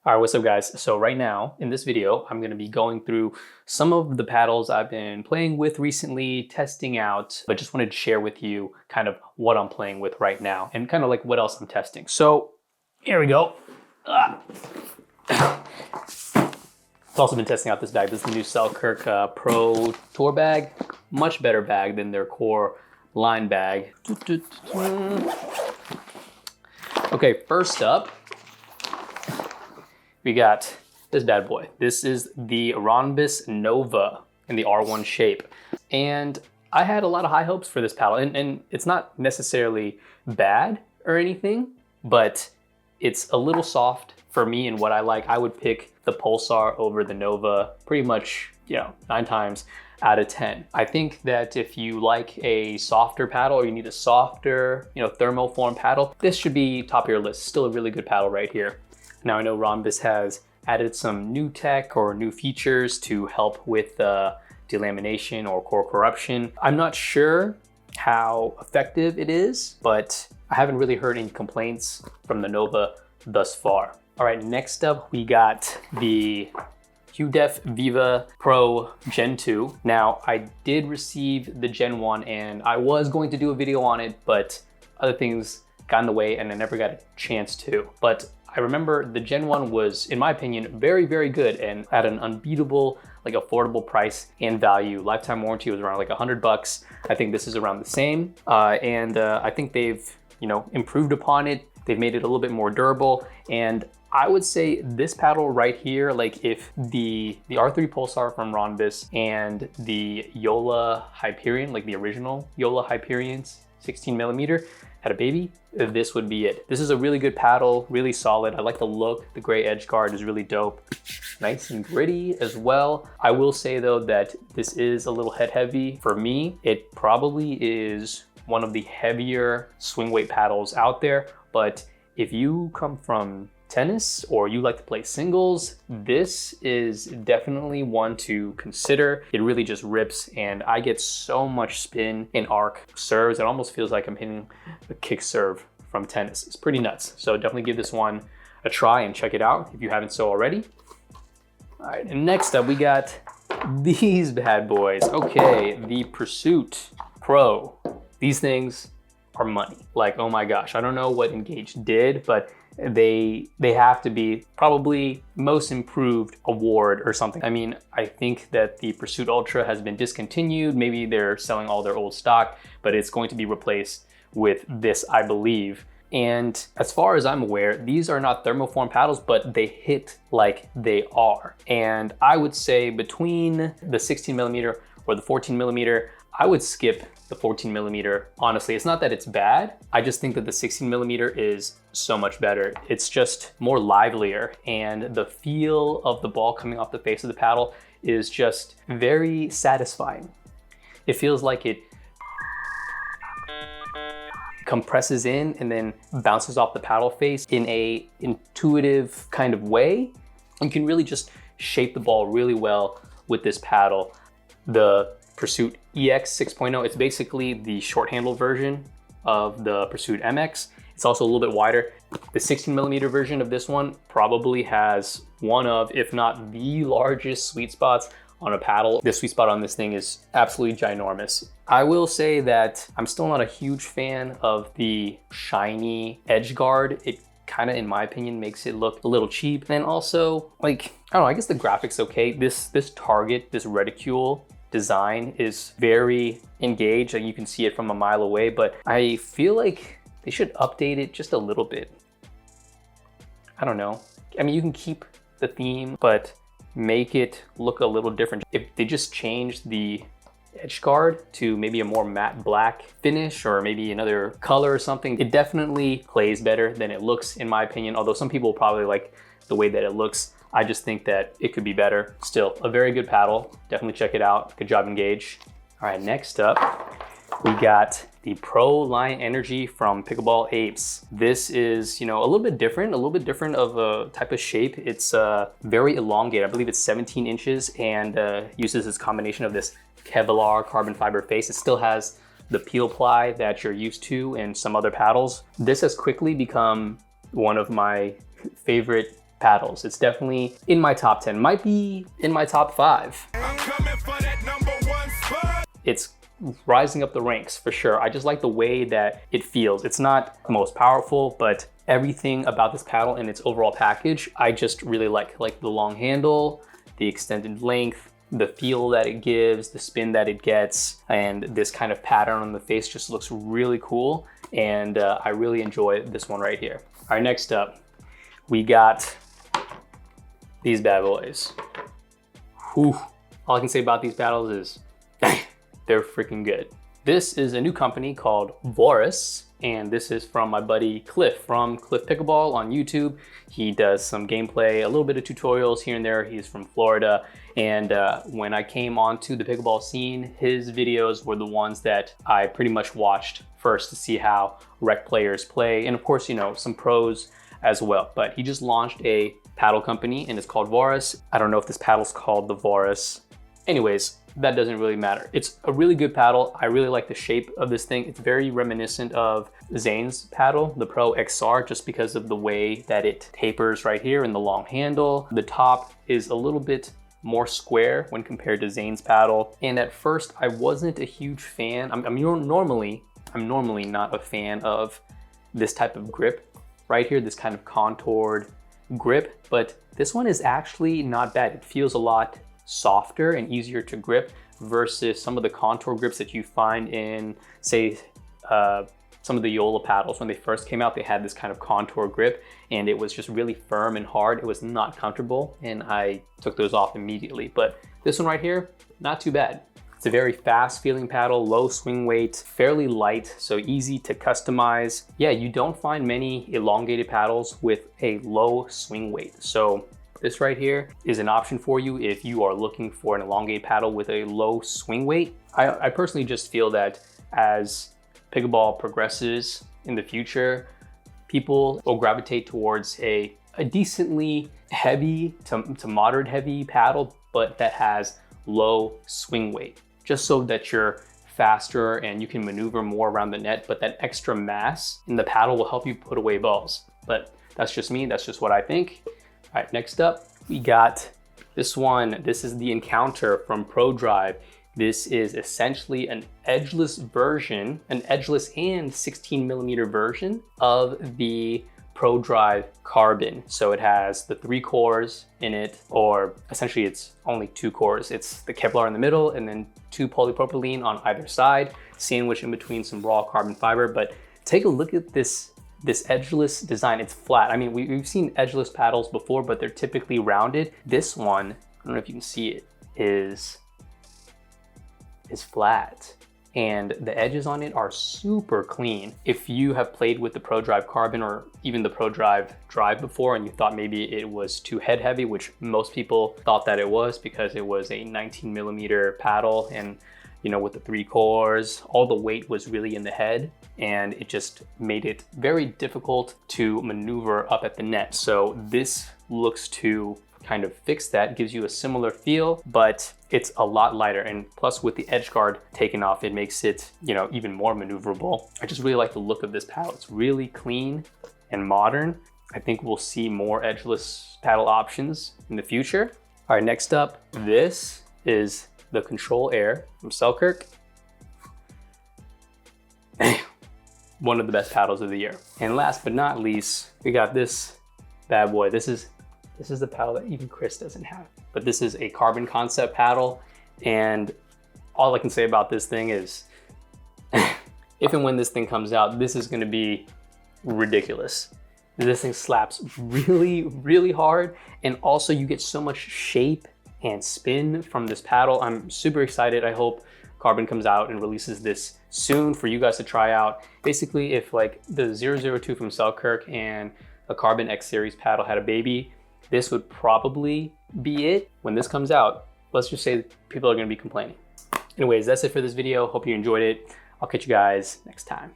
All right, what's up guys? So right now in this video, I'm gonna be going through some of the paddles I've been playing with recently, testing out, but just wanted to share with you kind of what I'm playing with right now and kind of like what else I'm testing. So here we go. I've also been testing out this bag. This is the new SELKIRK Pro Tour bag. Much better bag than their core line bag. Okay, first up, we got this bad boy. This is the Rhombus Nova in the R1 shape. And I had a lot of high hopes for this paddle. And it's not necessarily bad or anything, but it's a little soft for me and what I like. I would pick the Pulsar over the Nova pretty much, 9 times out of 10. I think that if you like a softer paddle or you need a softer, thermoform paddle, this should be top of your list. Still a really good paddle right here. Now I know Ronbus has added some new tech or new features to help with delamination or core corruption. I'm not sure how effective it is, but I haven't really heard any complaints from the Nova thus far. All right, next up we got the QDEF Viva Pro Gen 2. Now I did receive the Gen 1 and I was going to do a video on it, but other things got in the way and I never got a chance to. But I remember the Gen 1 was, in my opinion, very, very good and at an unbeatable, affordable price and value. Lifetime warranty was around $100. I think this is around the same. I think they've, improved upon it. They've made it a little bit more durable. And I would say this paddle right here, if the R3 Pulsar from Ronbus and the Yola Hyperion, the original Yola Hyperion's 16mm, had a baby, this would be it. This is a really good paddle, really solid. I like the look. The gray edge guard is really dope. Nice and gritty as well. I will say though that this is a little head heavy. For me, it probably is one of the heavier swing weight paddles out there. But if you come from tennis or you like to play singles, this is definitely one to consider. It really just rips and I get so much spin in arc serves. It almost feels like I'm hitting a kick serve from tennis. It's pretty nuts. So definitely give this one a try and check it out if you haven't so already. All right, and next up we got these bad boys. Okay, the Pursuit Pro. These things are money. Oh my gosh, I don't know what Engage did, but they have to be probably most improved award or something. I mean, I think that the Pursuit Ultra has been discontinued. Maybe they're selling all their old stock, but it's going to be replaced with this, I believe. And as far as I'm aware, these are not thermoform paddles, but they hit like they are. And I would say between the 16mm or the 14mm, I would skip the 14mm. Honestly, it's not that it's bad. I just think that the 16mm is so much better. It's just more livelier and the feel of the ball coming off the face of the paddle is just very satisfying. It feels like it compresses in and then bounces off the paddle face in a intuitive kind of way. You can really just shape the ball really well with this paddle. The Pursuit EX 6.0, it's basically the short handle version of the Pursuit MX. It's also a little bit wider. The 16mm version of this one probably has one of, if not the largest sweet spots on a paddle. The sweet spot on this thing is absolutely ginormous. I will say that I'm still not a huge fan of the shiny edge guard. It kind of, in my opinion, makes it look a little cheap. And also, I don't know, I guess the graphics okay. This target, this reticule design is very engaged. You can see it from a mile away, but I feel like they should update it just a little bit. I don't know. I mean, you can keep the theme, but make it look a little different. If they just change the edge guard to maybe a more matte black finish or maybe another color or something, it definitely plays better than it looks, in my opinion. Although some people probably like the way that it looks. I just think that it could be better. Still, a very good paddle. Definitely check it out. Good job, Engage. All right, next up, we got the Pro Line Energy from Pickleball Apes. This is, a little bit different of a type of shape. It's very elongated. I believe it's 17 inches and uses this combination of this Kevlar carbon fiber face. It still has the peel ply that you're used to in some other paddles. This has quickly become one of my favorite paddles. It's definitely in my top 10, might be in my top 5. I'm coming for that #1 spot. It's rising up the ranks for sure. I just like the way that it feels. It's not the most powerful, but everything about this paddle and its overall package, I just really like the long handle, the extended length, the feel that it gives, the spin that it gets, and this kind of pattern on the face just looks really cool. And I really enjoy this one right here. All right, next up, we got these bad boys. Whew. All I can say about these paddles is they're freaking good. This is a new company called Boris, and this is from my buddy Cliff from Cliff Pickleball on YouTube. He does some gameplay, a little bit of tutorials here and there. He's from Florida. And when I came onto the pickleball scene, his videos were the ones that I pretty much watched first to see how rec players play. And of course, you know, some pros as well. But he just launched a paddle company and it's called Vauraus. I don't know if this paddle's called the Vauraus. Anyways, that doesn't really matter. It's a really good paddle. I really like the shape of this thing. It's very reminiscent of Zane's paddle, the Pro XR, just because of the way that it tapers right here and the long handle. The top is a little bit more square when compared to Zane's paddle. And at first I wasn't a huge fan. I'm normally not a fan of this type of grip right here, this kind of contoured grip, but this one is actually not bad. It feels a lot softer and easier to grip versus some of the contour grips that you find in, say, some of the Yola paddles. When they first came out, they had this kind of contour grip and it was just really firm and hard. It was not comfortable and I took those off immediately. But this one right here, not too bad. It's a very fast feeling paddle, low swing weight, fairly light, so easy to customize. Yeah, you don't find many elongated paddles with a low swing weight. So this right here is an option for you if you are looking for an elongated paddle with a low swing weight. I personally just feel that as pickleball progresses in the future, people will gravitate towards a decently heavy to moderate heavy paddle, but that has low swing weight, just so that you're faster and you can maneuver more around the net, but that extra mass in the paddle will help you put away balls. But that's just me, that's just what I think. All right, next up, we got this one. This is the Encounter from ProDrive. This is essentially an edgeless version, an edgeless and 16mm version of the ProDrive Carbon. So it has the 3 cores in it, or essentially it's only 2 cores. It's the Kevlar in the middle and then 2 polypropylene on either side, sandwiched in between some raw carbon fiber. But take a look at this edgeless design. It's flat. I mean, we've seen edgeless paddles before, but they're typically rounded. This one, I don't know if you can see it, is flat. And the edges on it are super clean. If you have played with the ProDrive Carbon or even the ProDrive Drive before and you thought maybe it was too head heavy, which most people thought that it was because it was a 19mm paddle and, you know, with the 3 cores, all the weight was really in the head and it just made it very difficult to maneuver up at the net. So this looks to kind of fix that, gives you a similar feel, but it's a lot lighter. And plus with the edge guard taken off, it makes it, you know, even more maneuverable. I just really like the look of this paddle. It's really clean and modern. I think we'll see more edgeless paddle options in the future. All right, next up, this is the Control Air from SELKIRK. One of the best paddles of the year. And last but not least, we got this bad boy. This is the paddle that even Chris doesn't have. But this is a carbon concept paddle. And all I can say about this thing is, if and when this thing comes out, this is gonna be ridiculous. This thing slaps really, really hard. And also you get so much shape and spin from this paddle. I'm super excited. I hope Carbon comes out and releases this soon for you guys to try out. Basically, if like the 002 from SELKIRK and a Carbon X Series paddle had a baby, this would probably be it. When this comes out, let's just say people are gonna be complaining. Anyways, that's it for this video. Hope you enjoyed it. I'll catch you guys next time.